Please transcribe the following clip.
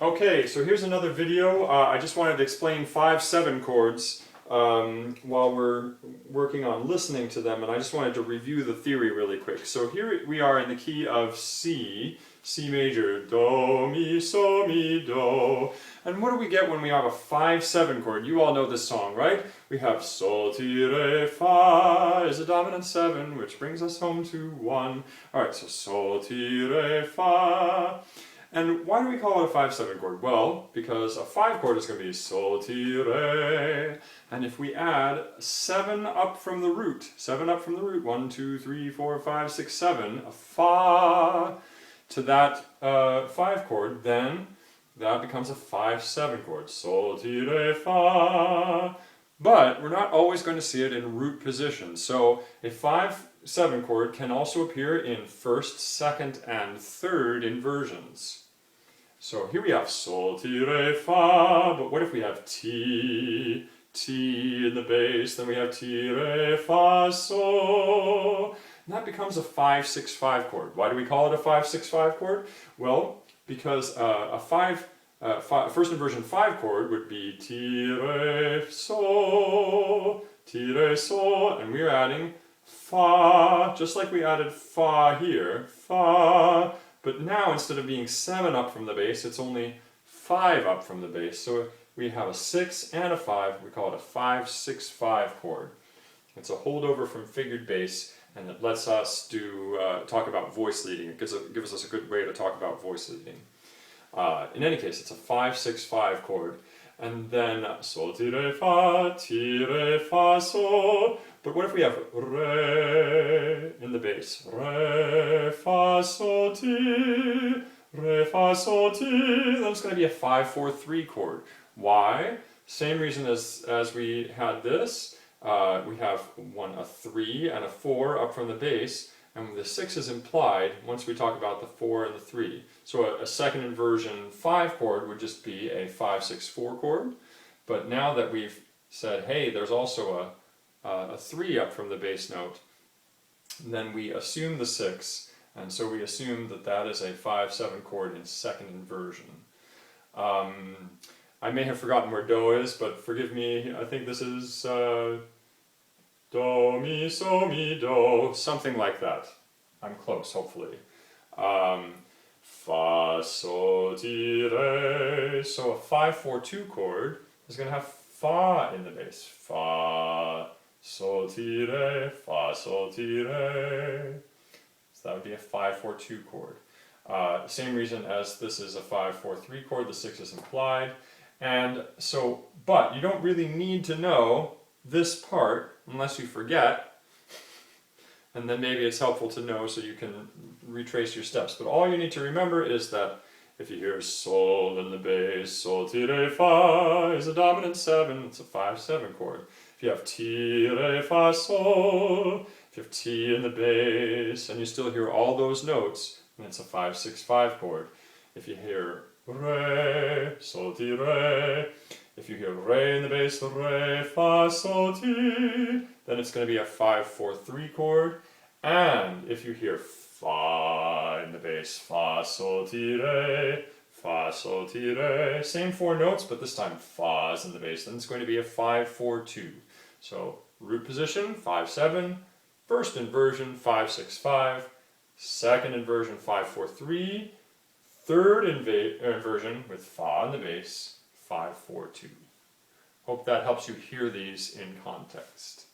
Okay, so here's another video. I just wanted to explain 5/7 chords while we're working on listening to them, and I just wanted to review the theory really quick. So here we are in the key of C, C major, Do, Mi, So, Mi, Do. And what do we get when we have a 5/7 chord? You all know this song, right? We have Sol, Ti, Re, Fa is a dominant 7, which brings us home to 1. Alright, so Sol, Ti, Re, Fa. And why do we call it a 5/7 chord? Well, because a 5 chord is going to be Sol, Ti, Re. And if we add 7 up from the root, 1, 2, 3, 4, 5, 6, 7, a Fa to that 5 chord, then that becomes a 5/7 chord. Sol, Ti, Re, Fa. But we're not always going to see it in root position. So a 5/7 chord can also appear in first, second, and third inversions. So here we have Sol, Ti, Re, Fa, but what if we have Ti, Ti in the bass, then we have Ti, Re, Fa, Sol, and that becomes a 5/6/5 chord. Why do we call it a 5/6/5 chord? Well, because first inversion 5 chord would be Ti, Re, Sol, Ti, Re, Sol, and we're adding Fa, just like we added Fa here, Fa, but now instead of being 7 up from the bass, it's only 5 up from the bass. So we have a 6 and a 5, we call it a 5/6/5 chord. It's a holdover from figured bass, and it lets us talk about voice leading. It gives us a good way to talk about voice leading. In any case, it's a 5/6/5 chord. And then Sol, Ti, Re, Fa, Ti, Re, Fa, Sol. But what if we have Re in the bass? Re, Fa, Sol, Ti, Re, Fa, Sol, Ti. Then it's going to be a 5/4/3 chord. Why? Same reason as we had this. We have a 3 and a 4 up from the bass. And the 6 is implied once we talk about the 4 and the 3. So a second inversion 5 chord would just be a 5/6/4 chord. But now that we've said, hey, there's also a 3 up from the bass note, then we assume the 6, and so we assume that that is a 5/7 chord in second inversion. I may have forgotten where Do is, but forgive me, I think this is Do, Mi, So, Mi, Do, something like that. I'm close, hopefully. Fa, Sol, Ti, Re. So a 5/4/2 chord is going to have Fa in the bass. Fa, Sol, Ti, Re, Fa, Sol, Ti, Re. So that would be a 5/4/2 chord. Same reason as this is a 5/4/3 chord, the 6 is implied. And so, but you don't really need to know this part unless you forget, and then maybe it's helpful to know so you can retrace your steps. But all you need to remember is that if you hear Sol in the bass, Sol, Ti, Re, Fa is a dominant 7, it's a 5/7 chord. If you have Ti, Re, Fa, Sol, if you have Ti in the bass, and you still hear all those notes, then it's a 5/6/5 chord. If you hear Re, Sol, Ti, Re, if you hear Re in the bass, Re, Fa, Sol, Ti, then it's going to be a 5/4/3 chord. And if you hear Fa in the bass, Fa, Sol, Ti, Re, Fa, Sol, Ti, Re, same 4 notes, but this time Fa is in the bass, then it's going to be a 5/4/2. So root position, 5/7, first inversion, 5/6/5, second inversion, 5/4/3, third inversion with Fa in the bass, 5/4/2. Hope that helps you hear these in context.